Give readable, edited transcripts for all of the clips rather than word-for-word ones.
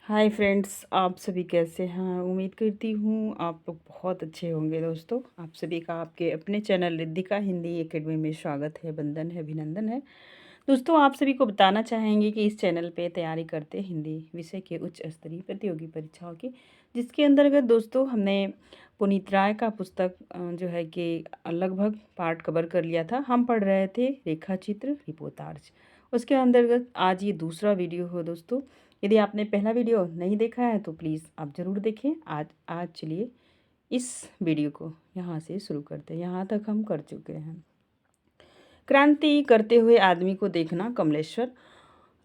Hi friends, आप सभी कैसे हैं। उम्मीद करती हूँ आप लोग बहुत अच्छे होंगे। दोस्तों, आप सभी का आपके अपने चैनल रिद्धिका हिंदी एकेडमी में स्वागत है, वंदन है, अभिनंदन है। दोस्तों, आप सभी को बताना चाहेंगे कि इस चैनल पे तैयारी करते हिंदी विषय के उच्च स्तरीय प्रतियोगी परीक्षाओं की, जिसके अंतर्गत दोस्तों हमने पुनीत राय का पुस्तक जो है कि लगभग पार्ट कवर कर लिया था। हम पढ़ रहे थे रेखा चित्र रिपोर्टाज। उसके अंतर्गत आज ये दूसरा वीडियो हो दोस्तों। यदि आपने पहला वीडियो नहीं देखा है तो प्लीज़ आप ज़रूर देखें। आज चलिए इस वीडियो को यहाँ से शुरू करते हैं। यहाँ तक हम कर चुके हैं। क्रांति करते हुए आदमी को देखना, कमलेश्वर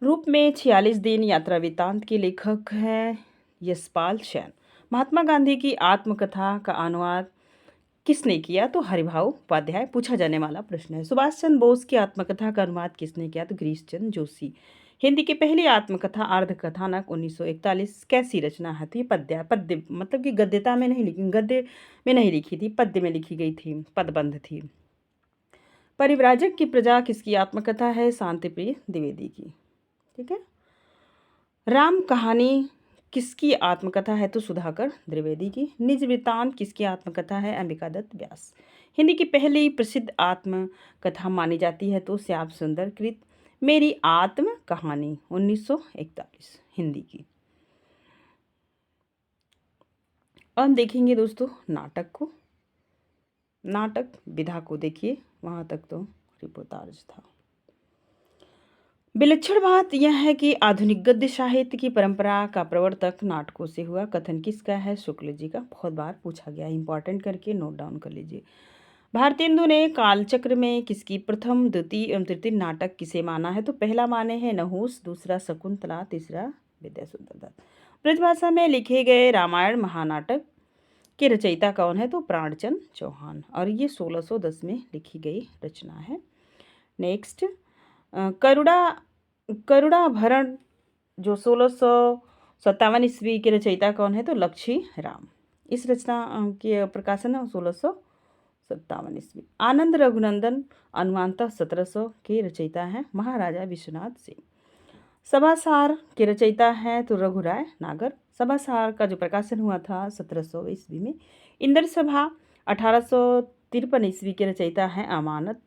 रूप में 46 दिन यात्रा वृत्तांत के लेखक हैं यशपाल सेन। महात्मा गांधी की आत्मकथा का अनुवाद किसने किया? तो हरिभाऊ उपाध्याय। पूछा जाने वाला प्रश्न है। सुभाष चंद्र बोस की आत्मकथा का अनुवाद किसने किया? तो गिरीश चंद्र जोशी। हिंदी की पहली आत्मकथा अर्धकथानक 1941 कैसी रचना है? तो ये पद्य मतलब कि गद्यता में नहीं लिखी, गद्य में नहीं लिखी थी, पद्य में लिखी गई थी, पदबंध थी। परिव्राजक की प्रजा किसकी आत्मकथा है? शांति प्रिय द्विवेदी की। ठीक है। राम कहानी किसकी आत्मकथा है? तो सुधाकर द्विवेदी की। निज वृत्तांत किसकी आत्मकथा है? अंबिका दत्त व्यास। हिंदी की पहली प्रसिद्ध आत्मकथा मानी जाती है तो श्याम सुंदर कृत मेरी आत्म कहानी 1941 हिंदी की। अब हम देखेंगे दोस्तों नाटक को। नाटक विधा को देखिए, वहाँ तक तो रिपोर्टाज था। विलक्षण बात यह है कि आधुनिक गद्य साहित्य की परंपरा का प्रवर्तक नाटकों से हुआ। कथन किसका है? शुक्ल जी का। बहुत बार पूछा गया, इंपॉर्टेंट करके नोट डाउन कर लीजिए। भारतेंदु ने कालचक्र में किसकी प्रथम द्वितीय एवं तृतीय नाटक किसे माना है? तो पहला माने हैं नहुस, दूसरा शकुंतला, तीसरा विद्यासुंदर दत्त। ब्रजभाषा में लिखे गए रामायण महानाटक के रचयिता कौन है? तो प्राणचंद चौहान। और ये 1610 में लिखी गई रचना है। नेक्स्ट, करुणाभरण जो 1657 ईस्वी के रचयिता कौन है? तो लक्ष्मी राम। इस रचना के प्रकाशन है 1657 ईस्वी। आनंद रघुनंदन अनुमानतः 1700 के रचयिता हैं महाराजा विश्वनाथ सिंह। सभासार के रचयिता हैं तो रघुराय नागर। सभासार का जो प्रकाशन हुआ था 1700 ईस्वी में। इंद्र सभा 1853 ईस्वी के रचयिता हैं अमानत।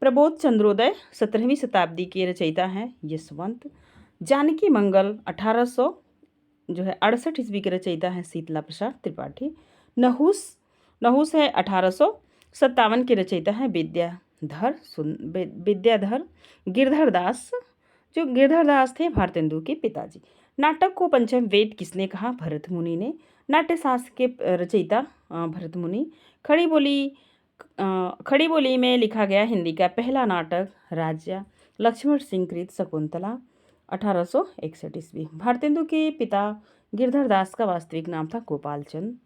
प्रबोध चंद्रोदय 17वीं शताब्दी के रचयिता हैं यशवंत। जानकी मंगल 1868 ईस्वी के रचयिता हैं शीतला प्रसाद त्रिपाठी। नहुस है 1857 के रचयिता हैं विद्याधर गिरधर दास। जो गिरधर दास थे भारतेंदु के पिताजी। नाटक को पंचम वेद किसने कहा? भरत मुनि ने। नाट्यशास्त्र के रचयिता भरत मुनि। खड़ी बोली में लिखा गया हिंदी का पहला नाटक राजा लक्ष्मण सिंह कृत शकुंतला 1861 ईस्वी। भारतेंदु के पिता गिरधर दास का वास्तविक नाम था गोपाल चंद।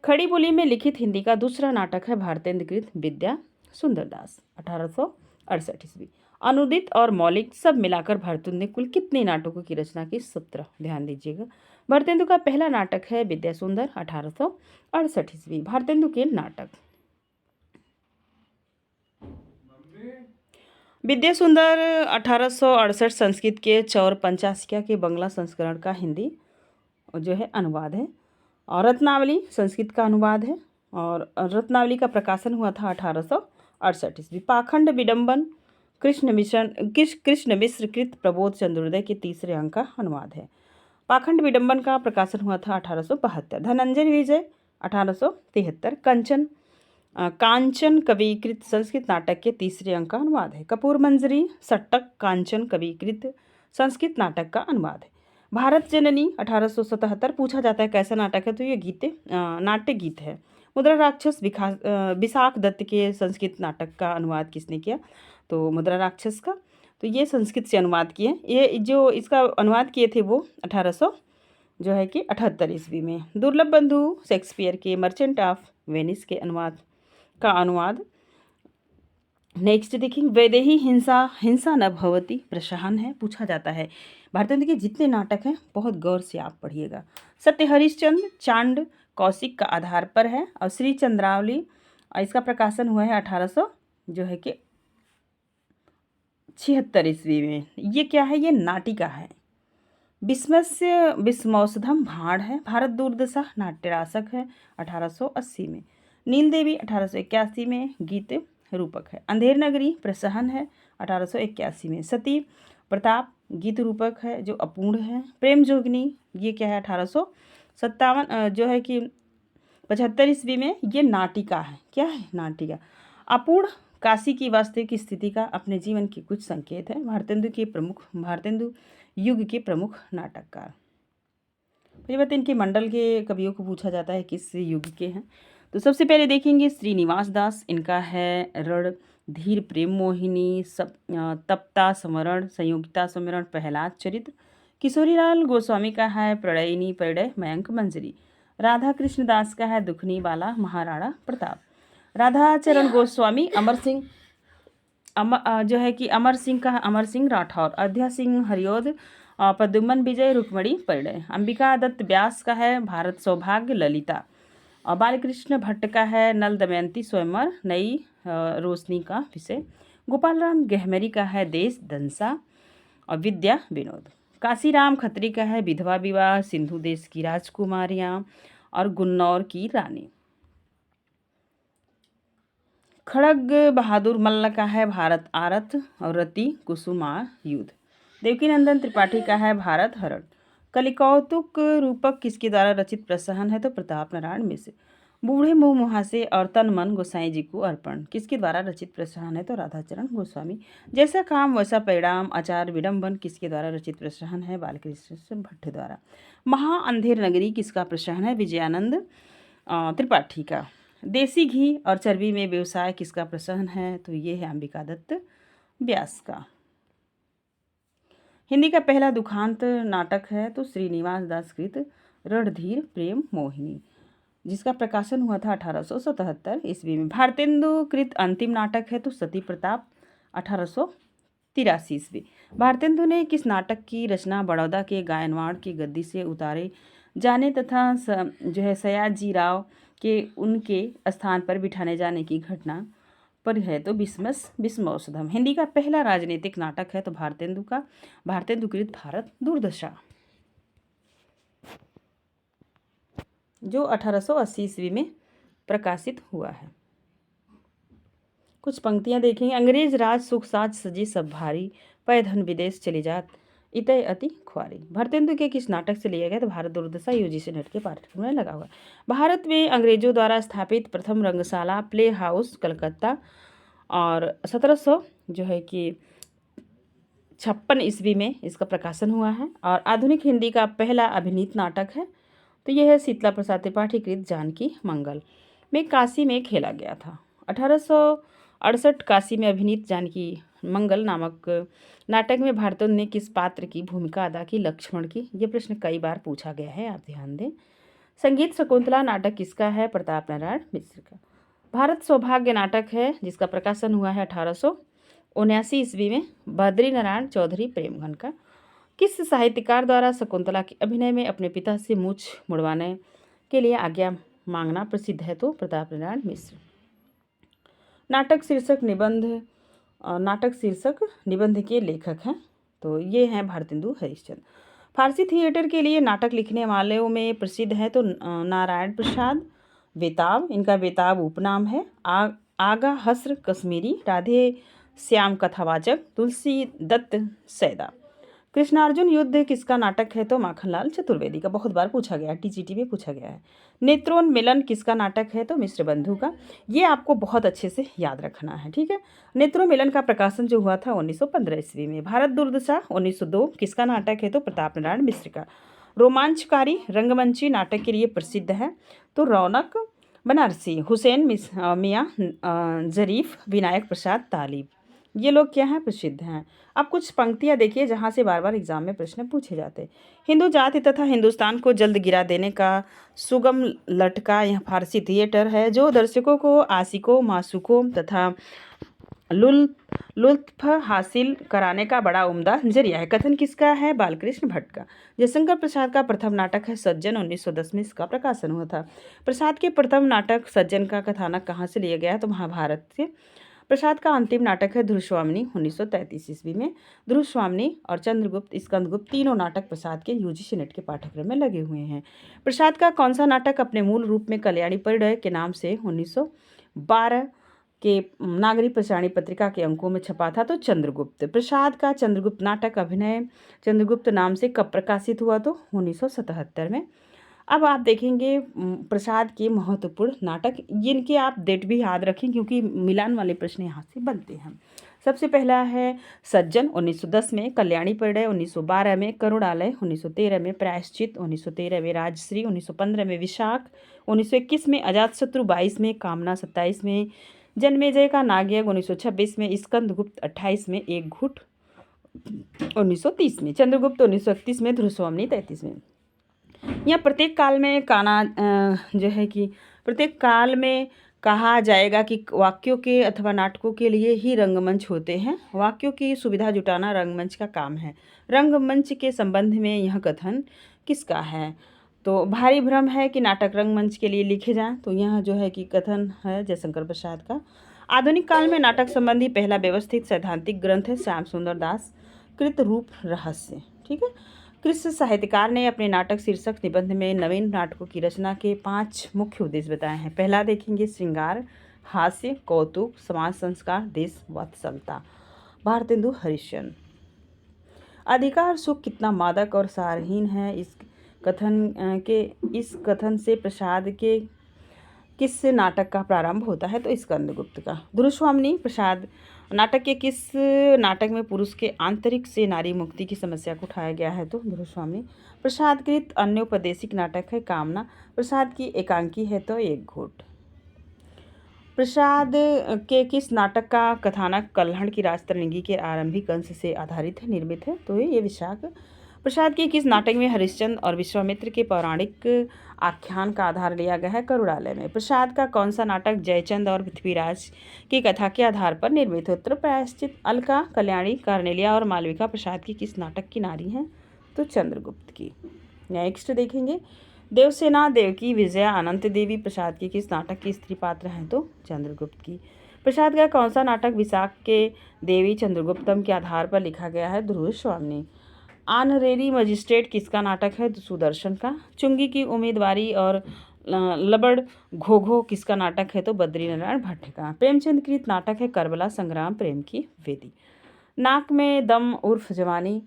खड़ी बोली में लिखित हिंदी का दूसरा नाटक है भारतेंदु कृत विद्या सुंदर दास 1868 ईस्वी। अनुदित और मौलिक सब मिलाकर भारतेंदु ने कुल कितने नाटकों की रचना की? 17। ध्यान दीजिएगा। भारतेंदु का पहला नाटक है विद्या सुंदर 1868 ईस्वी। भारतेंदु के नाटक विद्या सुंदर 1868 संस्कृत के चौर पंचाशिका के बंगला संस्करण का हिंदी जो है अनुवाद है। और रत्नावली संस्कृत का अनुवाद है। और रत्नावली का प्रकाशन हुआ था 1868 ईस्वी। पाखंड विडंबन कृष्ण मिश्र कृत प्रबोध चंद्रोदय के तीसरे अंक का अनुवाद है। पाखंड विडंबन का प्रकाशन हुआ था 1872। धनंजय विजय 1873 कांचन कविकृत संस्कृत नाटक के तीसरे अंक का अनुवाद है। कपूर मंजरी सट्टक कांचन कविकृत संस्कृत नाटक का अनुवाद है। भारत जननी 1877 पूछा जाता है कैसा नाटक है? तो ये नाट्य गीत है। मुद्रा राक्षस विशाख दत्त के संस्कृत नाटक का अनुवाद किसने किया? तो मुद्रा राक्षस का। तो ये संस्कृत से अनुवाद किए। ये जो इसका अनुवाद किए थे वो 1878 ईस्वी में। दुर्लभ बंधु शेक्सपियर के मर्चेंट ऑफ वेनिस के अनुवाद। नेक्स्ट देखेंगे वैदेही हिंसा न भवती प्रशहन है। पूछा जाता है। भारतेंदु के जितने नाटक हैं बहुत गौर से आप पढ़िएगा। सत्य हरिश्चंद्र चांड कौशिक का आधार पर है। और श्री चंद्रावली इसका प्रकाशन हुआ है 1876 ईस्वी में। ये क्या है? ये नाटिका है। विस्मौसधम भाड़ है। भारत दुर्दशा नाट्यरासक है 1880 में। नील देवी 1881 में गीत रूपक है। अंधेर नगरी प्रसहन है 1881 में। सती प्रताप गीत रूपक है जो अपूर्ण है। प्रेम जोगिनी ये क्या है 1857 जो है कि 75 ईस्वी में। ये नाटिका है। क्या है नाटिका। अपूर्ण काशी की वास्तविक स्थिति का अपने जीवन के कुछ संकेत है। भारतेंदु युग के प्रमुख नाटककार। फिर बताइए इनके मंडल के कवियों को पूछा जाता है किस युग के हैं। तो सबसे पहले देखेंगे श्रीनिवास दास, इनका है रणधीर प्रेम मोहिनी, तप्ता समरण, संयोगिता समरण, प्रहलाद चरित्र। किशोरीलाल गोस्वामी का है प्रणयिनी परिणय मयंक मंजरी। राधा कृष्ण दास का है दुखनी बाला महाराणा प्रताप। राधा चरण गोस्वामी अमर सिंह जो है कि अमर सिंह का अमर सिंह राठौर। अयोध्या सिंह हरिओद, प्रद्युम्न विजय रुक्मणी परिणय। अंबिका दत्त व्यास का है भारत सौभाग्य ललिता। और बालकृष्ण भट्ट का है नल दमयंती स्वयंवर नई रोशनी का विषय। गोपाल राम गहमरी का है देश दंसा और विद्या विनोद। काशीराम खत्री का है विधवा विवाह, सिंधु देश की राजकुमारियाँ और गुन्नौर की रानी। खड़ग बहादुर मल्ल का है भारत आरत और रति कुसुमा युद्ध। देवकीनंदन त्रिपाठी का है भारत हरण। कलिकौतुक रूपक किसके द्वारा रचित प्रसहन है तो प्रताप नारायण मिश्र। बूढ़े मुँह मुहासे और तन मन गोसाई जी को अर्पण किसके द्वारा रचित प्रसहन है तो राधाचरण गोस्वामी। जैसा काम वैसा परिणाम आचार विडम्बन किसके द्वारा रचित प्रसहन है बालकृष्ण भट्ट द्वारा। महा अंधेर नगरी किसका प्रसहन है विजयानंद त्रिपाठी का। देसी घी और चर्बी में व्यवसाय किसका प्रसहन है तो ये है अंबिका दत्त व्यास का। हिंदी का पहला दुखांत नाटक है तो श्रीनिवास दास कृत रणधीर प्रेम मोहिनी, जिसका प्रकाशन हुआ था 1877 ईस्वी में। भारतेंदु कृत अंतिम नाटक है तो सती प्रताप 1883 ईस्वी। भारतेंदु ने किस नाटक की रचना बड़ौदा के गायनवाड़ की गद्दी से उतारे जाने तथा जो है सयाजी राव के उनके स्थान पर बिठाने जाने की घटना पर है तो विस्मौसधम। हिंदी का पहला राजनीतिक नाटक है तो भारतेंदुकृत भारत दुर्दशा, जो 1880 ईस्वी में प्रकाशित हुआ है। कुछ पंक्तियां देखेंगे। अंग्रेज राज सुख साज सजी सब भारी, पै धन विदेश चली जात इतय अति ख्वारी। भारतेंदु के किस नाटक से लिया गया तो भारत दुर्दशा यूजीसी नेट के पाठ्यक्रम में लगा हुआ। भारत में अंग्रेजों द्वारा स्थापित प्रथम रंगशाला प्ले हाउस कलकत्ता और 1700 जो है कि 56 ईस्वी में इसका प्रकाशन हुआ है। और आधुनिक हिंदी का पहला अभिनीत नाटक है तो यह है शीतला प्रसाद त्रिपाठी कृत जानकी मंगल में काशी में खेला गया था। 1868 काशी में अभिनीत जानकी मंगल नामक नाटक में भारतेंदु ने किस पात्र की भूमिका अदा की लक्ष्मण की। ये प्रश्न कई बार पूछा गया है, आप ध्यान दें। संगीत शकुंतला नाटक किसका है प्रताप नारायण मिश्र का। भारत सौभाग्य नाटक है जिसका प्रकाशन हुआ है 1879 ईस्वी में बद्री नारायण चौधरी प्रेमघन का। किस साहित्यकार द्वारा शकुंतला के अभिनय में अपने पिता से मूछ मुड़वाने के लिए आज्ञा मांगना प्रसिद्ध है तो प्रताप नारायण मिश्र। नाटक शीर्षक निबंध के लेखक हैं तो ये हैं भारतेंदु हरिश्चंद्र। फारसी थिएटर के लिए नाटक लिखने वालों में प्रसिद्ध है तो नारायण प्रसाद बेताब, इनका बेताब उपनाम है। आगा हस्र कश्मीरी, राधे श्याम कथावाचक, तुलसी दत्त सैदा। कृष्णार्जुन युद्ध किसका नाटक है तो माखनलाल चतुर्वेदी का, बहुत बार पूछा गया है, टीजीटी में पूछा गया है। नेत्रोन्मिलन किसका नाटक है तो मिश्र बंधु का। ये आपको बहुत अच्छे से याद रखना है, ठीक है। नेत्रोन्मिलन का प्रकाशन जो हुआ था 1915 ईस्वी में। भारत दुर्दशा 1902 किसका नाटक है तो प्रताप नारायण मिश्र का। रोमांचकारी रंगमंची नाटक के लिए प्रसिद्ध है तो रौनक बनारसी, हुसैन मियाँ जरीफ, विनायक प्रसाद तालिब, ये लोग क्या हैं प्रसिद्ध हैं। अब कुछ पंक्तियाँ देखिए जहाँ से बार बार एग्जाम में प्रश्न पूछे जाते हैं। हिंदू जाति तथा हिंदुस्तान को जल्द गिरा देने का सुगम लटका यह फारसी थिएटर है जो दर्शकों को आशिकों मासूकों तथा लुत्फ हासिल कराने का बड़ा उम्दा जरिया है। कथन किसका है बालकृष्ण भट्ट का। जयशंकर प्रसाद का प्रथम नाटक है सज्जन, 1910 में इसका प्रकाशन हुआ था। प्रसाद के प्रथम नाटक सज्जन का कथानक कहाँ से लिया गया है तो महाभारत से। प्रसाद का अंतिम नाटक है ध्रुवस्वामिनी 1933 ईस्वी में। ध्रुवस्वामिनी और चंद्रगुप्त, स्कंदगुप्त तीनों नाटक प्रसाद के यूजीसी नेट के पाठ्यक्रम में लगे हुए हैं। प्रसाद का कौन सा नाटक अपने मूल रूप में कल्याणी परिणय के नाम से 1912 के नागरिक प्रसारणी पत्रिका के अंकों में छपा था? तो चंद्रगुप्त। प्रसाद का चंद्रगुप्त नाटक अभिनय चंद्रगुप्त नाम से कब प्रकाशित हुआ? तो 1977 में। अब आप देखेंगे प्रसाद के महत्वपूर्ण नाटक, जिनके आप डेट भी याद रखें क्योंकि मिलान वाले प्रश्न यहाँ से बनते हैं। सबसे पहला है सज्जन 1910 में, कल्याणी परिणय 1912 में, करुणालय 1913 में, प्रायश्चित 1913 में, राजश्री 1915 में, विशाख 1921 में, अजातशत्रु 22 में, कामना 27 में, जन्मेजय का नागयज्ञ 1926 में, स्कंदगुप्त 28 में, एक घुट 1930 में, चंद्रगुप्त 1931 में, ध्रुवस्वामिनी 33 में। यह प्रत्येक काल में जो है कि प्रत्येक काल में कहा जाएगा कि वाक्यों के अथवा नाटकों के लिए ही रंगमंच होते हैं। वाक्यों की सुविधा जुटाना रंगमंच का काम है। रंगमंच के संबंध में यह कथन किसका है? तो भारी भ्रम है कि नाटक रंगमंच के लिए लिखे जाएं, तो यह जो है कि कथन है जयशंकर प्रसाद का। आधुनिक काल में नाटक संबंधी पहला व्यवस्थित सैद्धांतिक ग्रंथ है श्याम सुंदर दास कृत रूप रहस्य। ठीक है। कृष्ण साहित्यकार ने अपने नाटक शीर्षक निबंध में नवीन नाटकों की रचना के 5 मुख्य उद्देश्य बताए हैं। पहला देखेंगे श्रृंगार, हास्य, कौतुक, समाज संस्कार, देश वत्सलता। भारतेंदु हरिश्चंद्र। अधिकार सुख कितना मादक और सारहीन है, इस कथन से प्रसाद के किस नाटक का प्रारंभ होता है? तो स्कंदगुप्त का। ध्रुवस्वामिनी प्रसाद नाटक के किस नाटक में पुरुष के आंतरिक से नारी मुक्ति की समस्या को उठाया गया है? तो ध्रुवस्वामिनी। प्रसाद कृत अन्योपदेशिक नाटक है कामना। प्रसाद की एकांकी है तो एक घूट। प्रसाद के किस नाटक का कथानक कल्हड़ की राजतरंगी के आरंभिक अंश से आधारित है, निर्मित है? तो ये विशाख। प्रसाद के किस नाटक में हरिश्चंद्र और विश्वामित्र के पौराणिक आख्यान का आधार लिया गया है? करुणालय में। प्रसाद का कौन सा नाटक जयचंद और पृथ्वीराज की कथा के आधार पर निर्मित है? उत्तर प्रायश्चित। अलका, कल्याणी, कार्नेलिया और मालविका प्रसाद की किस नाटक की नारी हैं? तो चंद्रगुप्त की। नेक्स्ट देखेंगे देवसेना, देवकी, विजया, अनंत देवी प्रसाद की किस नाटक की स्त्री पात्र हैं? तो चंद्रगुप्त की। प्रसाद का कौन सा नाटक विशाख के देवी चंद्रगुप्तम के आधार पर लिखा गया है? ध्रुवस्वामिनी। ऑनरेरी मजिस्ट्रेट किसका नाटक है? सुदर्शन का। चुंगी की उम्मीदवारी और लबड़ घोघो किसका नाटक है? तो बद्रीनारायण भट्ट का। प्रेमचंद कृत नाटक है करबला संग्राम प्रेम की वेदी। नाक में दम उर्फ जवानी,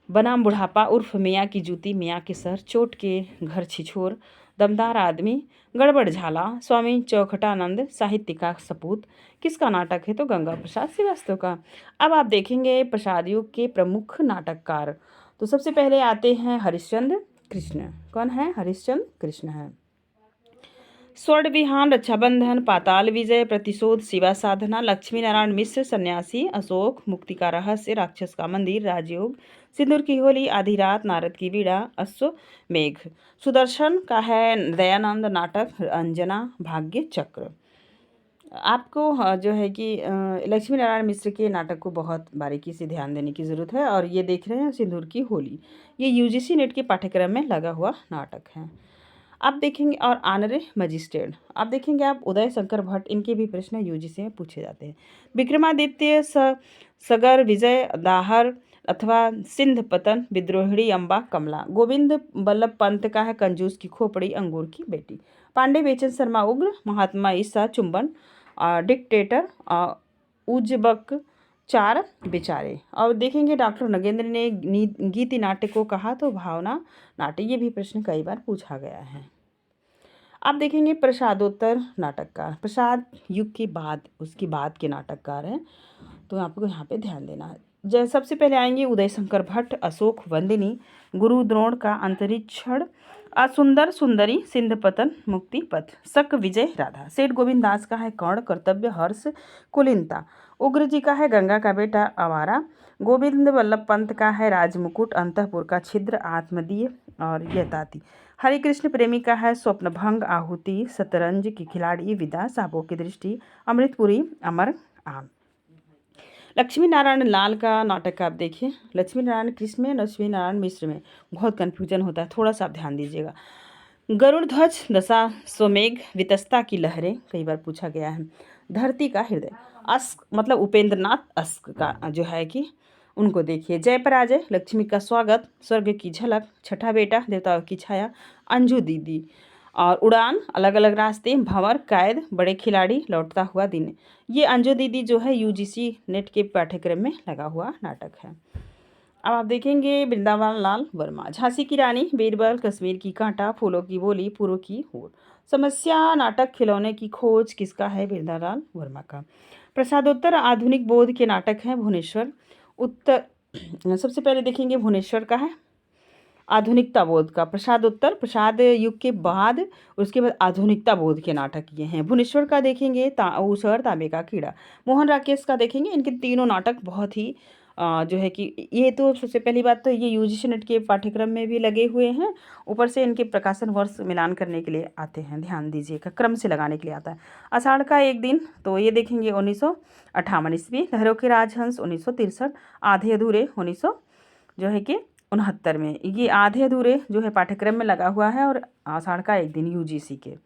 बनाम बुढ़ापा उर्फ मियाँ की जूती, मियाँ के सर, चोट के घर छिछोर, दमदार आदमी, गड़बड़ झाला, स्वामी चौखटानंद, साहित्य का सपूत किसका नाटक है? तो गंगा प्रसाद श्रीवास्तव का। अब आप देखेंगे प्रसाद युग के प्रमुख नाटककार। तो सबसे पहले आते हैं हरिश्चंद्र कृष्ण। कौन है? हरिश्चंद्र कृष्ण है। स्वर्ण विहान, रक्षाबंधन, पाताल विजय, प्रतिशोध, शिवा साधना, लक्ष्मी नारायण मिश्र, सन्यासी, अशोक, मुक्ति का रहस्य, राक्षस का मंदिर, राजयोग, सिंदूर की होली, आधी रात, नारद की बीड़ा, अश्वमेघ। सुदर्शन का है दयानंद नाटक, अंजना, भाग्य चक्र। आपको जो है कि लक्ष्मी नारायण मिश्र के नाटक को बहुत बारीकी से ध्यान देने की ज़रूरत है। और ये देख रहे हैं सिंदूर की होली, ये यूजीसी नेट के पाठ्यक्रम में लगा हुआ नाटक है। आप देखेंगे और आनरे मजिस्ट्रेट, आप देखेंगे आप उदय शंकर भट्ट, इनके भी प्रश्न यूजीसी में पूछे जाते हैं। विक्रमादित्य, सगर, विजय, दाहर अथवा सिंध पतन, विद्रोहिणी, अम्बा, कमला। गोविंद बल्लभ पंत का है कंजूस की खोपड़ी, अंगूर की बेटी। पांडे बेचन शर्मा उग्र, महात्मा ईसा चुंबन, डिक्टेटर, उज्बक, चार बेचारे। और देखेंगे डॉक्टर नगेंद्र ने गीति नाट्य को कहा तो भावना नाट्य, ये भी प्रश्न कई बार पूछा गया है। आप देखेंगे प्रसादोत्तर नाटककार, प्रसाद युग के बाद उसकी बाद के नाटककार हैं, तो आपको यहाँ पे ध्यान देना है। सबसे पहले आएंगे उदय शंकर भट्ट, अशोक वंदिनी, गुरु द्रोण का अंतरिक्षण, असुंदर सुंदरी, सिंध पतन, मुक्ति पथ, शक विजय राधा। सेठ गोविंद दास का है कर्ण, कर्तव्य, हर्ष, कुलीनता। उग्र जी का है गंगा का बेटा, आवारा। गोविंद वल्लभ पंत का है राजमुकुट, अंतःपुर का छिद्र, आत्मदीय और यताति। हरिकृष्ण प्रेमी का है स्वप्नभंग, आहुति, शतरंज की खिलाड़ी, विदा, सांपों की दृष्टि, अमृतपुरी, अमर आम। लक्ष्मी नारायण लाल का नाटक आप देखिए, लक्ष्मी नारायण कृष्ण में, लक्ष्मी नारायण मिश्र में बहुत कन्फ्यूजन होता है, थोड़ा सा आप ध्यान दीजिएगा। गरुड़ ध्वज, दशा स्वमेघ, वितस्ता की लहरें कई बार पूछा गया है। धरती का हृदय, अस्क मतलब उपेंद्र नाथ अस्क का जो है कि उनको देखिए। जय पराजय, लक्ष्मी का स्वागत, स्वर्ग की झलक, छठा बेटा, देवताओं की छाया, अंजू दीदी और उड़ान, अलग अलग रास्ते, भंवर, कैद, बड़े खिलाड़ी, लौटता हुआ दिन। ये अंजू दीदी जो है यूजीसी नेट के पाठ्यक्रम में लगा हुआ नाटक है। अब आप देखेंगे वृंदावन लाल वर्मा, झांसी की रानी, बीरबल, कश्मीर की कांटा, फूलों की बोली, पूरों की होड़, समस्या नाटक, खिलौने की खोज किसका है? वृंदालाल वर्मा का। प्रसादोत्तर आधुनिक बोध के नाटक हैं भुवनेश्वर उत्तर। सबसे पहले देखेंगे भुवनेश्वर का है आधुनिकता बोध का, प्रसादोत्तर प्रसाद युग के बाद, उसके बाद आधुनिकता बोध के नाटक ये हैं। भुवनेश्वर का देखेंगे ऊसर, तांबे का कीड़ा। मोहन राकेश का देखेंगे, इनके तीनों नाटक बहुत ही जो है कि ये तो सबसे पहली बात तो ये यूजीसी नेट के पाठ्यक्रम में भी लगे हुए हैं, ऊपर से इनके प्रकाशन वर्ष मिलान करने के लिए आते हैं, ध्यान दीजिएगा, क्रम से लगाने के लिए आता है। आषाढ़ का एक दिन, तो ये देखेंगे 1958 ईस्वी। लहरों के राजहंस 1963। आधे अधूरे 1900 जो है कि 69 में। ये आधे अधूरे जो है पाठ्यक्रम में लगा हुआ है, और आषाढ़ का एक दिन यूजीसी के।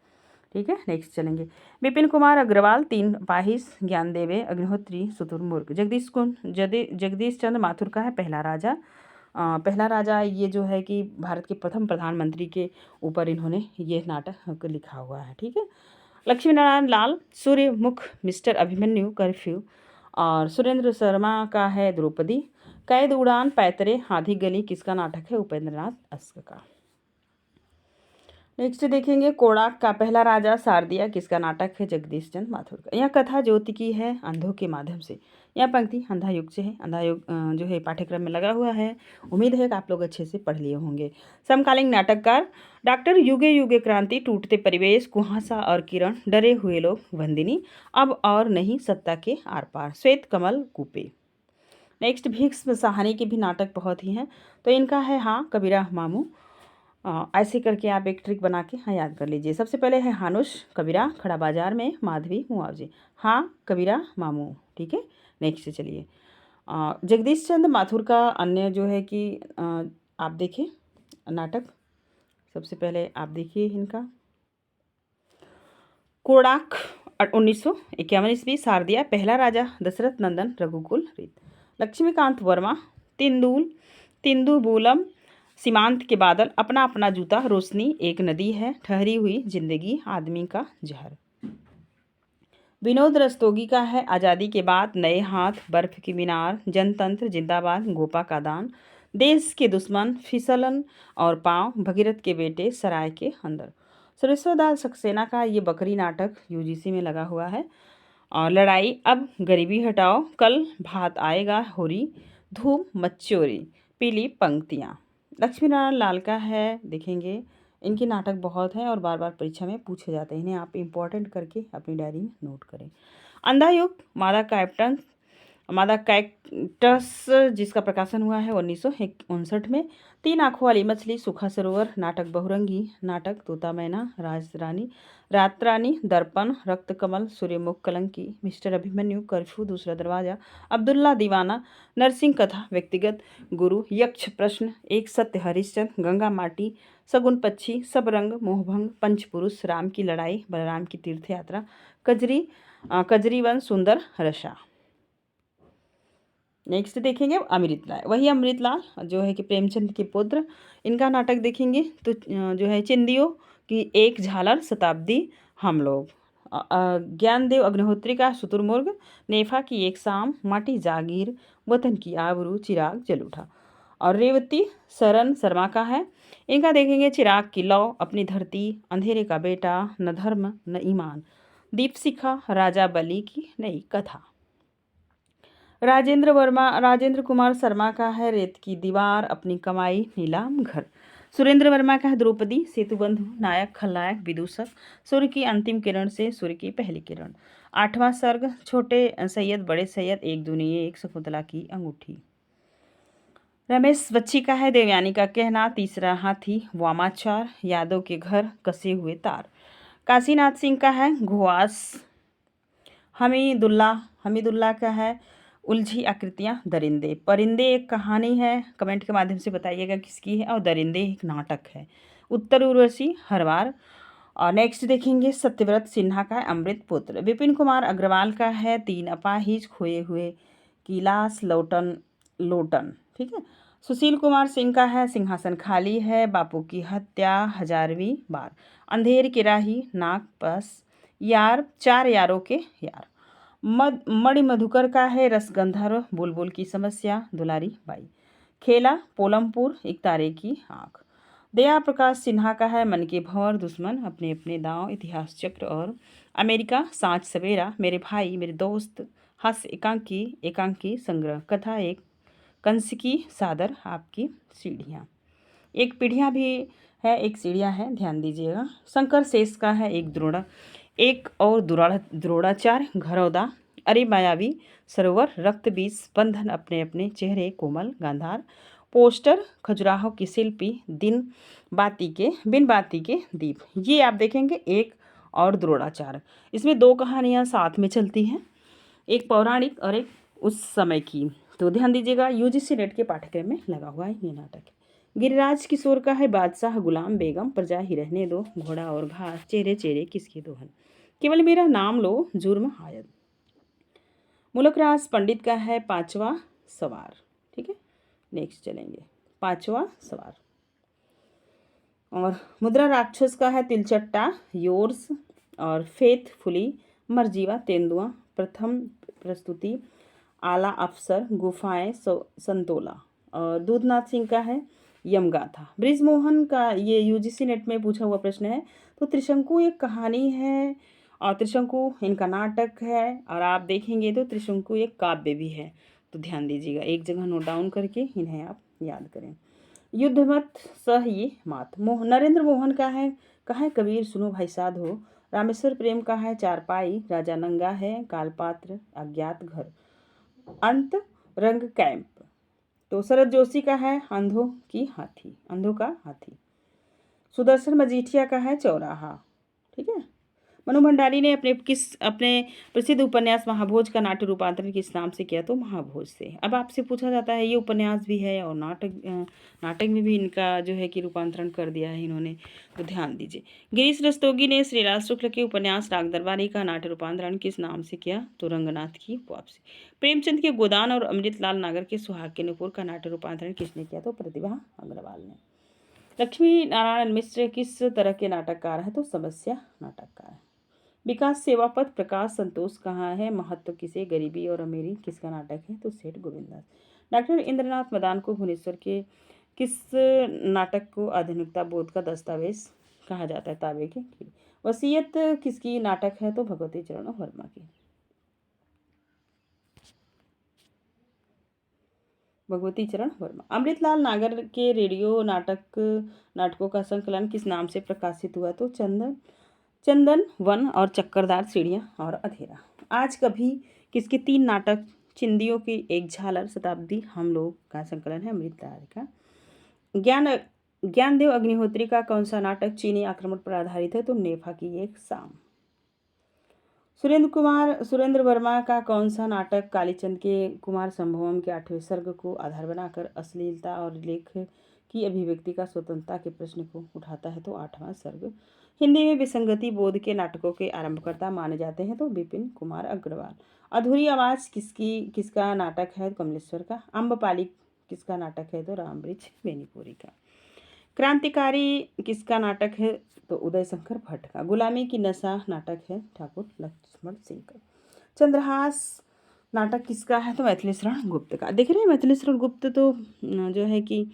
ठीक है, नेक्स्ट चलेंगे। विपिन कुमार अग्रवाल, तीन पाहिस, ज्ञानदेवे अग्निहोत्री, शुतुरमुर्ग। जगदीश चंद्र माथुर का है पहला राजा। पहला राजा ये जो है कि भारत के प्रथम प्रधानमंत्री के ऊपर इन्होंने ये नाटक लिखा हुआ है। ठीक है। Lakshmi Narayan Lal, सूर्यमुख, mister Abhimanyu, curfew. और सुरेंद्र शर्मा का है द्रौपदी। कैद, उड़ान, पैतरे, आधी गली किसका नाटक है? उपेंद्र नाथ अस्क का। नेक्स्ट देखेंगे कोणार्क का पहला राजा, शारदिया किसका नाटक है? जगदीश चंद्र माथुर का। यह कथा ज्योति की है अंधों के माध्यम से। यह पंक्ति अंधा युग से है, अंधा युग जो है पाठ्यक्रम में लगा हुआ है। उम्मीद है कि आप लोग अच्छे से पढ़ लिए होंगे। समकालीन नाटककार डॉक्टर युगे युगे क्रांति, टूटते परिवेश, कुहासा और किरण, डरे हुए लोग, वंदिनी, अब और नहीं, सत्ता के आर पार, श्वेत कमल, कूपे। नेक्स्ट भीष्म सहानी के भी नाटक बहुत ही हैं, तो इनका है हाँ कबीरा मामू। ऐसे करके आप एक ट्रिक बना के हाँ याद कर लीजिए। सबसे पहले है हानुश, कबीरा, खड़ा बाजार में, माधवी, मुआवजे, हाँ कबीरा मामू। ठीक है, नेक्स्ट चलिए। जगदीश चंद्र माथुर का अन्य जो है कि आप देखिए नाटक, सबसे पहले आप देखिए इनका कोणार्क 1951 ईस्वी, शारदिया, पहला राजा, दशरथ नंदन, रघुकुल रीत। लक्ष्मीकांत वर्मा, तिंदुबूलम, सीमांत के बादल, अपना अपना जूता, रोशनी, एक नदी है, ठहरी हुई जिंदगी, आदमी का जहर। विनोद रस्तोगी का है आज़ादी के बाद, नए हाथ, बर्फ की मीनार, जनतंत्र जिंदाबाद, गोपा का दान, देश के दुश्मन, फिसलन और पांव, भगीरथ के बेटे, सराय के अंदर। सुरेश्वर दास सक्सेना का ये बकरी नाटक यूजीसी में लगा हुआ है। और लड़ाई अब, गरीबी हटाओ, कल भात आएगा, होरी, धूम मच्चोरी, पीली पंक्तियाँ। लक्ष्मी नारायण लाल का है देखेंगे, इनके नाटक बहुत हैं और बार बार परीक्षा में पूछे जाते हैं, इन्हें आप इम्पोर्टेंट करके अपनी डायरी में नोट करें। अंधा युग, मादा कैक्टस जिसका प्रकाशन हुआ है 1959 में। तीन आंखों वाली मछली, सूखा सरोवर, नाटक बहुरंगी, नाटक तोता मैना, राजरानी, रात रानी, दर्पण, रक्त कमल, सूर्यमुख, कलंकी, मिस्टर अभिमन्यु, कर्फ्यू, दूसरा दरवाजा, अब्दुल्ला दीवाना, नरसिंह कथा, व्यक्तिगत, गुरु, यक्ष प्रश्न, एक सत्य हरिश्चंद्र, गंगा माटी, सगुन पक्षी, सब रंग, मोहभंग, पंचपुरुष, राम की लड़ाई, बलराम की तीर्थ यात्रा, कजरी वन, सुंदर रसा। नेक्स्ट देखेंगे अमृतलाल, वही अमृतलाल जो है कि प्रेमचंद के पुत्र। इनका नाटक देखेंगे तो जो है चिंदियों की एक झालर, शताब्दी, हम लोग। ज्ञानदेव अग्निहोत्री का शुतुरमुर्ग, नेफा की एक शाम, माटी जागीर, वतन की आबरू, चिराग जल उठा। और रेवती शरण शर्मा का है, इनका देखेंगे चिराग की लौ, अपनी धरती, अंधेरे का बेटा, न धर्म न ईमान, दीपशिखा, राजा बलि की नई कथा। राजेंद्र कुमार शर्मा का है रेत की दीवार, अपनी कमाई, नीलाम घर। सुरेंद्र वर्मा का है द्रौपदी, सेतुबंधु, नायक खलनायक, विदूषक, सूर्य की अंतिम किरण से सूर्य की पहली किरण। आठवां सर्ग, छोटे सैयद बड़े सैयद, एक दुनिया एक, शकुंतला की अंगूठी। रमेश बच्ची का है देवयानी का कहना, तीसरा हाथी, वामाचार, यादव के घर, कसे हुए तार। काशीनाथ सिंह का है घुआस। हमीदुल्ला का है उलझी आकृतियाँ, दरिंदे। परिंदे एक कहानी है, कमेंट के माध्यम से बताइएगा किसकी है, और दरिंदे एक नाटक है। उत्तर उर्वशी, हर बार। और नेक्स्ट देखेंगे सत्यव्रत सिन्हा का है अमृत पुत्र। विपिन कुमार अग्रवाल का है तीन अपाहिज खोए हुए की लाश लोटन लोटन, ठीक है। सुशील कुमार सिंह का है सिंहासन खाली है, बापू की हत्या 1000वीं बार, अंधेर की राही, नाग पास, यार, चार यारों के यार। मणि मधुकर का है रसगंधर्व, बुलबुल की समस्या, दुलारी बाई, खेला, पोलमपुर, एक तारे की आँख। दया प्रकाश सिन्हा का है मन के भंवर, दुश्मन, अपने अपने दांव, इतिहास चक्र और अमेरिका, सांझ सवेरा, मेरे भाई मेरे दोस्त, हास्य एकांकी एकांकी संग्रह, कथा एक, कंस की सादर, आपकी सीढ़ियाँ। एक पीढ़ियाँ भी है, एक सीढ़ियाँ है, ध्यान दीजिएगा। शंकर शेष का है एक द्रोड़ा, एक और द्रोणाचार, घरौदा, अरे मायावी, सरोवर, रक्त बीज, बंधन, अपने अपने चेहरे, कोमल, गांधार, पोस्टर, खजुराहो की शिल्पी, बिन बाती के दीप। ये आप देखेंगे एक और द्रोणाचार। इसमें दो कहानियाँ साथ में चलती हैं, एक पौराणिक और एक उस समय की। तो ध्यान दीजिएगा, यूजीसी नेट के पाठ्यक्रम में लगा हुआ है ये नाटक। गिरिराज किशोर का है बादशाह गुलाम बेगम, प्रजा ही रहने दो, घोड़ा और घास, चेहरे चेहरे किसके दोहन, केवल मेरा नाम लो, जुर्म आयद। मुलकराज पंडित का है पांचवा सवार, ठीक है। नेक्स्ट चलेंगे पांचवा सवार। और मुद्रा राक्षस का है तिलचट्टा, योर्स और फेथफुली, मरजीवा, तेंदुआ, प्रथम प्रस्तुति, आला अफसर, गुफाएं, संतोला। और दूधनाथ सिंह का है यमगाथा। ब्रिजमोहन का ये यूजीसी नेट में पूछा हुआ प्रश्न है। तो त्रिशंकु एक कहानी है और त्रिशंकु इनका नाटक है, और आप देखेंगे तो त्रिशंकु एक काव्य भी है। तो ध्यान दीजिएगा, एक जगह नोट डाउन करके इन्हें आप याद करें। युद्ध मत सह ये मात, नरेंद्र मोहन का है कहा है कबीर सुनो भाई साधो। रामेश्वर प्रेम का है चारपाई, राजा नंगा है, कालपात्र, अज्ञात घर, अंत, रंग कैंप। तो शरद जोशी का है अंधों का हाथी। सुदर्शन मजीठिया का है चौराहा, ठीक है। मनु भंडारी ने अपने प्रसिद्ध उपन्यास महाभोज का नाट्य रूपांतरण किस नाम से किया? तो महाभोज से। अब आपसे पूछा जाता है, ये उपन्यास भी है और नाटक में भी इनका जो है कि रूपांतरण कर दिया है इन्होंने। तो ध्यान दीजिए, गिरीश रस्तोगी ने श्रीराज शुक्ल के उपन्यास राग दरबारी का नाट्य रूपांतरण किस नाम से किया? तो रंगनाथ की वापसी। प्रेमचंद के गोदान और अमृतलाल नागर के सुहाग के नुपुर का नाट्य रूपांतरण किसने किया? तो प्रतिभा अग्रवाल ने। लक्ष्मी नारायण मिश्र किस तरह के नाटककार हैं? तो समस्या नाटककार है। विकास सेवापत प्रकाश संतोष कहाँ है? महत्व किसे, गरीबी और अमीरी किसका नाटक है? तो सेठ गोविंदास। डॉक्टर इंद्रनाथ मदान को भुवनेश्वर के किस नाटक को आधुनिकता बोध का दस्तावेज कहा जाता है? ताबे के कीड़े। वसीयत किसकी नाटक है? तो भगवती चरण वर्मा की। भगवती चरण वर्मा। अमृतलाल नागर के रेडियो नाटकों का संकलन किस नाम से प्रकाशित हुआ? तो चंदन वन और चक्करदार सीढ़ियाँ और अंधेरा। आज कभी किसके 3 नाटक? चिंदियों की एक झालर, शताब्दी हम लोग का संकलन है अमृतलाल का। ज्ञानदेव अग्निहोत्री का कौन सा नाटक चीनी आक्रमण पर आधारित है? तो नेफा की एक शाम। सुरेंद्र वर्मा का कौन सा नाटक कालीचंद के कुमार संभवम के 8वें सर्ग को आधार बनाकर अश्लीलता और लेख की अभिव्यक्ति का स्वतंत्रता के प्रश्न को उठाता है? तो 8वां सर्ग। हिंदी में विसंगति बोध के नाटकों के आरंभकर्ता माने जाते हैं? तो विपिन कुमार अग्रवाल। अधूरी आवाज किसका नाटक है? कमलेश्वर का। अम्बपाली किसका नाटक है? तो रामवृक्ष बेनीपुरी का। क्रांतिकारी किसका नाटक है? तो उदय शंकर भट्ट का। गुलामी की नशा नाटक है ठाकुर लक्ष्मण सिंह का। चंद्रहास नाटक किसका है? तो मैथिली शरण गुप्त का। देख रहे हैं, मैथिली शरण गुप्त तो जो है कि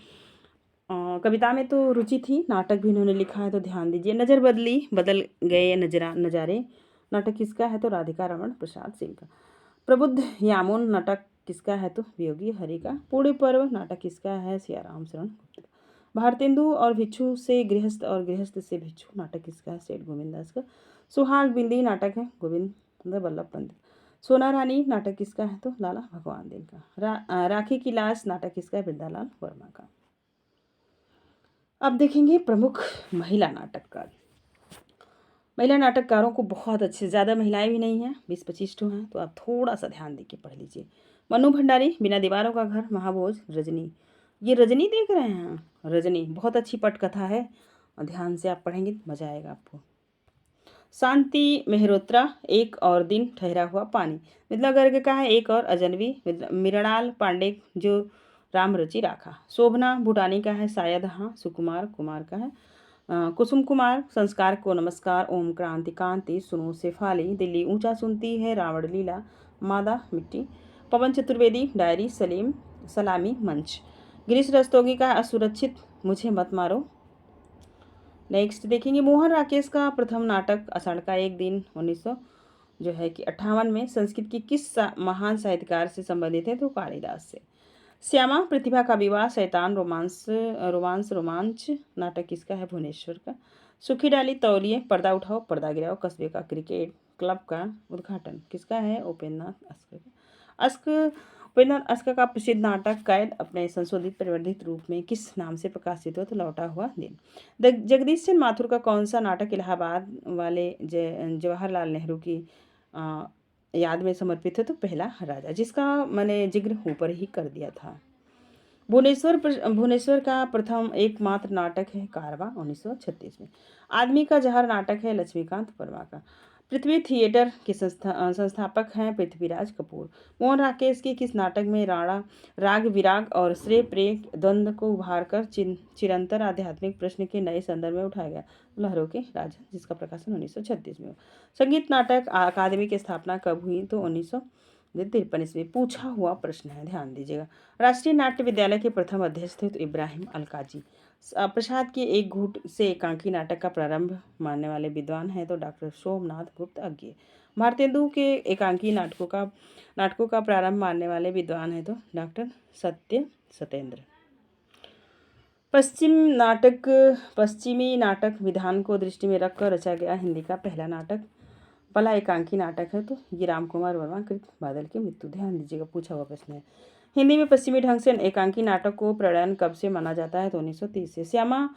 कविता में तो रुचि थी, नाटक भी इन्होंने लिखा है। तो ध्यान दीजिए, नज़र बदल गए नजारे नाटक किसका है? तो राधिका रमण प्रसाद सिंह का। प्रबुद्ध यामुन नाटक किसका है? तो वियोगी हरि का। पूर्ण पर्व नाटक किसका है? सियाराम शरण गुप्त का। भारतेंदु और भिक्षु से गृहस्थ और गृहस्थ से भिक्षु नाटक किसका है? सेठ गोविंदास का। सुहाग बिंदी नाटक है गोविंद वल्लभ पंत। सोना रानी नाटक किसका है? तो लाला भगवान दिन का। राखी की लाश नाटक किसका है? वृंदालाल वर्मा का। अब देखेंगे प्रमुख महिला नाटककार। महिला नाटककारों को बहुत अच्छे, ज़्यादा महिलाएं भी नहीं हैं, 20-25 ठो हैं, तो आप थोड़ा सा ध्यान दे के पढ़ लीजिए। मनु भंडारी, बिना दीवारों का घर, महाभोज, रजनी। ये रजनी देख रहे हैं? रजनी बहुत अच्छी पटकथा है और ध्यान से आप पढ़ेंगे तो मज़ा आएगा आपको। शांति मेहरोत्रा, एक और दिन ठहरा हुआ पानी। मिथिला गर्ग का है एक और अजनबी। मृणाल पांडे, जो राम रचि राखा। शोभना भूटानी का है शायद हाँ। सुकुमार कुमार का है। कुसुम कुमार, संस्कार को नमस्कार, ओम क्रांति कांति, सुनो शेफाली, दिल्ली ऊंचा सुनती है, रावण लीला, मादा मिट्टी। पवन चतुर्वेदी, डायरी, सलीम सलामी मंच। गिरीश रस्तोगी का असुरक्षित, मुझे मत मारो। नेक्स्ट देखेंगे मोहन राकेश का प्रथम नाटक अषाढ़ का एक दिन 1900 जो है कि 58 में संस्कृत की किस महान साहित्यकार से संबंधित है, तो कालिदास से। श्यामा प्रतिभा का विवाह, शैतान, रोमांस रोमांस रोमांच नाटक किसका है, भुवनेश्वर का। सुखी डाली तौलिए, पर्दा उठाओ पर्दा गिराओ, कस्बे का क्रिकेट क्लब का उद्घाटन किसका है, उपेंद्रनाथ अस्कर का। अस्क उपेंद्रनाथ अस्कर का प्रसिद्ध नाटक कैद अपने संशोधित परिवर्धित रूप में किस नाम से प्रकाशित हुआ, तो लौटा हुआ दिन। जगदीश चंद्र माथुर का कौन सा नाटक इलाहाबाद वाले जवाहरलाल नेहरू की याद में समर्पित है, तो पहला राजा, जिसका मैंने जिक्र ऊपर ही कर दिया था। भुवनेश्वर का प्रथम एकमात्र नाटक है कारवां 1936 में। आदमी का जहर नाटक है लक्ष्मीकांत वर्मा का। पृथ्वी थिएटर के संस्थापक हैं पृथ्वीराज कपूर। मोहन राकेश के किस नाटक में राणा राग विराग और श्रेय प्रेय द्वंद्व को उभार कर चिरंतर आध्यात्मिक प्रश्न के नए संदर्भ में उठाया गया, लहरों के राजा, जिसका प्रकाशन 1936 में हुआ। संगीत नाटक अकादमी की स्थापना कब हुई, तो 1953 ईस्वी। पूछा हुआ प्रश्न है, ध्यान दीजिएगा। राष्ट्रीय नाट्य विद्यालय के प्रथम अध्यक्ष थे, तो इब्राहिम अलकाजी। प्रसाद के एक घूट से एकांकी नाटक का प्रारंभ मानने वाले विद्वान हैं, तो डॉक्टर सोमनाथ गुप्त अज्ञे। भारतेंदु के एकांकी नाटकों का प्रारंभ मानने वाले विद्वान हैं, तो डॉक्टर सत्य सतेंद्र। पश्चिमी नाटक विधान को दृष्टि में रखकर रचा गया हिंदी का पहला नाटक, पहला एकांकी नाटक है, तो ये राम कुमार वर्मा कृत बादल की मृत्यु। ध्यान दीजिएगा, पूछा हुआ प्रश्न है। हिंदी में पश्चिमी ढंग से एकांकी नाटक को प्रणयन कब से माना जाता है, तो 1930 से। श्यामा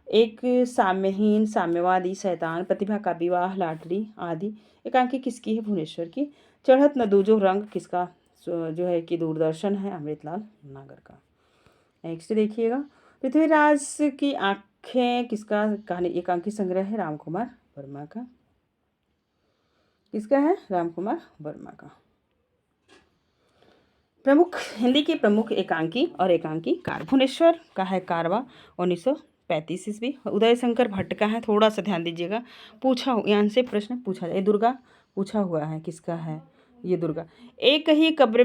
एक साम्यहीन, साम्यवादी, शैतान, प्रतिभा का विवाह, लाटरी आदि एकांकी किसकी है, भुवनेश्वर की। चढ़त न दूजो रंग किसका जो है कि दूरदर्शन है, अमृतलाल नागर का। नेक्स्ट देखिएगा, पृथ्वीराज की आंखें किसका कहानी एकांकी संग्रह है, राम कुमार वर्मा का। किसका है, राम कुमार वर्मा का। प्रमुख हिंदी के प्रमुख एकांकी और एकांकी कार, भुवनेश्वर का है कारवां 1935 ईस्वी। उदय शंकर भट्ट का है, थोड़ा सा ध्यान दीजिएगा, पूछा यहाँ से प्रश्न पूछा जाए। दुर्गा पूछा हुआ है, किसका है, ये दुर्गा। एक ही कब्र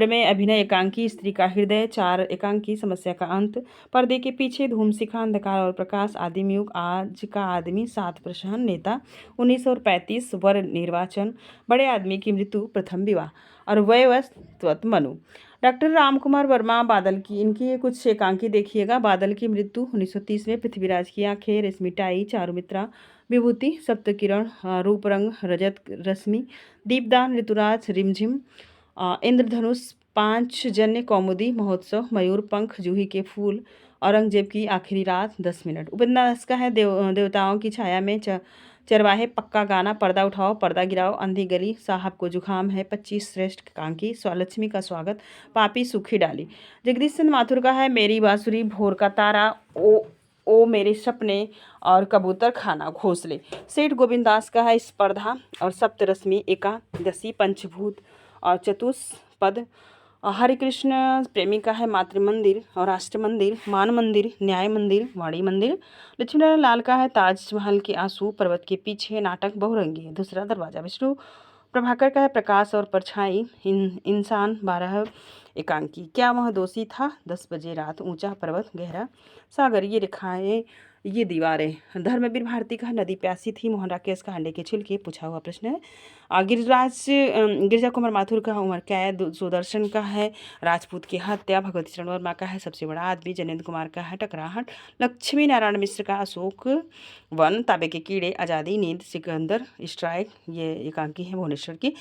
में अभिनय, एकांकी स्त्री का हृदय, चार एकांकी समस्या का अंत, पर्दे के पीछे, धूमशिखा, अंधकार और प्रकाश, आदिम युग, आज का आदमी, सात प्रश्न, नेता 1935, वर निर्वाचन, बड़े आदमी की मृत्यु, प्रथम विवाह और वयवस्वत मनु। डॉक्टर राम कुमार वर्मा बादल की, इनकी कुछ एकांकी देखिएगा। बादल की मृत्यु 1930 में, पृथ्वीराज की आंखें, रेशमिटाई, चारुमित्रा, विभूति, सप्तकिरण, रूपरंग, रजत रश्मि, दीपदान, ऋतुराज, रिमझिम, इंद्रधनुष, पांच जन्य, कौमुदी, महोत्सव, मयूर पंख, जूही के फूल, औरंगजेब की आखिरी रात, 10 मिनट। उपन्यास का है देवताओं की छाया में, चरवाहे, पक्का गाना, पर्दा उठाओ पर्दा गिराओ, अंधी गली, साहब को जुकाम है, 25 श्रेष्ठ एकांकी, स्वलक्ष्मी का स्वागत, पापी सूखी डाली। जगदीश चंद्र माथुर का है मेरी बांसुरी, भोर का तारा, ओ मेरे सपने और कबूतर खाना घोंसले। सेठ गोविंद दास का है स्पर्धा और सप्तरश्मि, एकादशी, पंचभूत और चतुष्पद। हरिकृष्ण प्रेमी का है मातृ मंदिर और राष्ट्र मंदिर, मान मंदिर, न्याय मंदिर, वाणी मंदिर। लक्ष्मीनारायण लाल का है ताजमहल के आंसू, पर्वत के पीछे, नाटक बहुरंगी, दूसरा दरवाजा। विष्णु प्रभाकर का है प्रकाश और परछाई, इंसान, 12 एकांकी। क्या वह दोषी था, 10 बजे रात, ऊंचा पर्वत, गहरा सागर, ये रेखाएं, ये दीवारें। धर्मवीर भारती का नदी प्यासी थी, मोहन राकेश का अंडे के छिलके, पूछा हुआ प्रश्न है। गिरिजा कुमार माथुर का उमर कैद, सुदर्शन का है राजपूत की हत्या, भगवती चरण वर्मा का है सबसे बड़ा आदमी, जनेंद्र कुमार का है टकराहट, लक्ष्मी नारायण मिश्र का अशोक वन, ताबे के कीड़े, आज़ादी, नींद, सिकंदर स्ट्राइक, ये एकांकी है भुवनेश्वर की।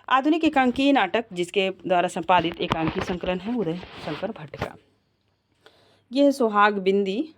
आधुनिक एकांकी नाटक जिसके द्वारा संपादित एकांकी संकलन है उदय शंकर भट्ट का। यह सुहाग बिंदी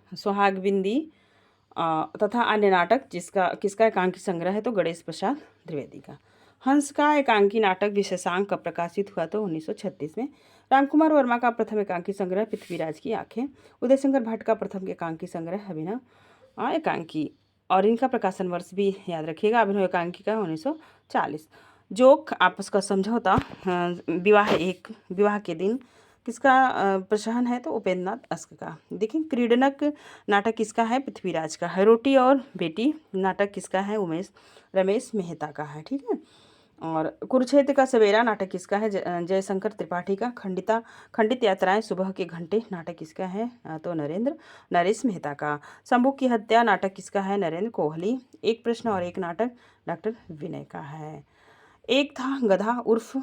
तथा अन्य नाटक किसका एकांकी संग्रह है, तो गणेश प्रसाद द्विवेदी का। हंस का एकांकी नाटक विशेषांक कब प्रकाशित हुआ, तो 1936 में। रामकुमार वर्मा का प्रथम एकांकी संग्रह पृथ्वीराज की आंखें। उदय शंकर भट्ट का प्रथम एकांकी संग्रह अभिनव एकांकी। और इनका प्रकाशन वर्ष भी याद रखिएगा। अभिनव एकांकिका 1940। जोक आपस का समझौता विवाह के दिन किसका प्रशहन है, तो उपेंद्र नाथ अश्क का। देखिए क्रीडनक नाटक किसका है, पृथ्वीराज का है। रोटी और बेटी नाटक किसका है, रमेश मेहता का है। ठीक है। और कुरुक्षेत्र का सवेरा नाटक किसका है, जयशंकर त्रिपाठी का। खंडित यात्राएं सुबह के घंटे नाटक किसका है, तो नरेश मेहता का। शंभू की हत्या नाटक किसका है, नरेंद्र कोहली। एक प्रश्न और एक नाटक डॉक्टर विनय का है। एक था गधा उर्फ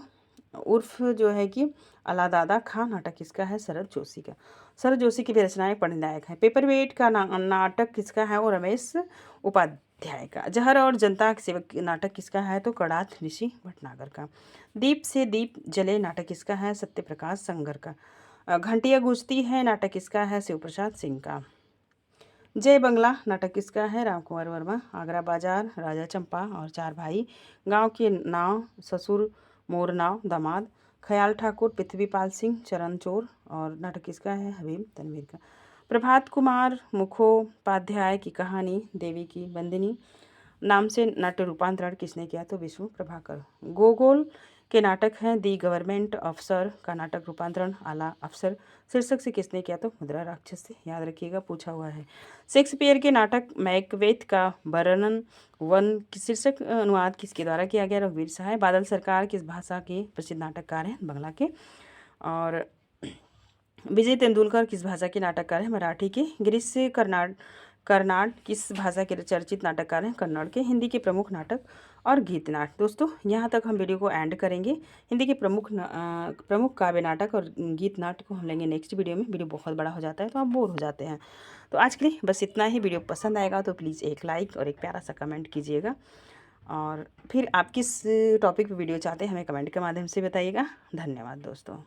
उर्फ जो है कि अलादादा खां नाटक किसका है, शरद जोशी का। शरद जोशी की भी रचनाएं पढ़ने लायक है। पेपरवेट का नाटक किसका है, और रमेश उपाध्याय का। जहर और जनता सेवक नाटक किसका है, तो कड़ाथ ऋषि भटनागर का। दीप से दीप जले नाटक किसका है, सत्यप्रकाश संगर का। घंटियां गूंजती है नाटक किसका है, शिव प्रसाद सिंह का। जय बंगला नाटक किसका है, राम कुमार वर्मा। आगरा बाजार, राजा चंपा और चार भाई। गांव के नाव, ससुर मोर नाव दामाद। ख्याल ठाकुर, पृथ्वीपाल सिंह, चरण चोर। और नाटक किसका है, हबीब तनवीर का। प्रभात कुमार मुखोपाध्याय की कहानी देवी की बंदिनी नाम से नाट्य रूपांतरण किसने किया, तो विष्णु प्रभाकर। गोगोल के नाटक हैं दी गवर्नमेंट अफसर का नाटक रूपांतरण आला अफसर शीर्षक से किसने किया, तो मुद्रा राक्षस से। याद रखिएगा, पूछा हुआ है। शेक्सपियर के नाटक मैकबेथ का वर्णन वन शीर्षक अनुवाद किसके द्वारा किया गया, रघुवीर सहाय। बादल सरकार किस भाषा के प्रसिद्ध नाटककार हैं, बांग्ला के। और विजय तेंदुलकर किस भाषा के नाटककार हैं, मराठी के। गिरीश कर्नाड किस भाषा के चर्चित नाटककार हैं, कन्नड़ के। हिंदी के प्रमुख नाटक और गीत नाट। दोस्तों यहाँ तक हम वीडियो को एंड करेंगे। हिंदी के प्रमुख काव्य नाटक और गीत नाट को हम लेंगे नेक्स्ट वीडियो में। वीडियो बहुत बड़ा हो जाता है तो आप बोर हो जाते हैं। तो आज के लिए बस इतना ही। वीडियो पसंद आएगा तो प्लीज़ एक लाइक और एक प्यारा सा कमेंट कीजिएगा। और फिर आप किस टॉपिक पर वीडियो चाहते हैं हमें कमेंट के माध्यम से बताइएगा। धन्यवाद दोस्तों।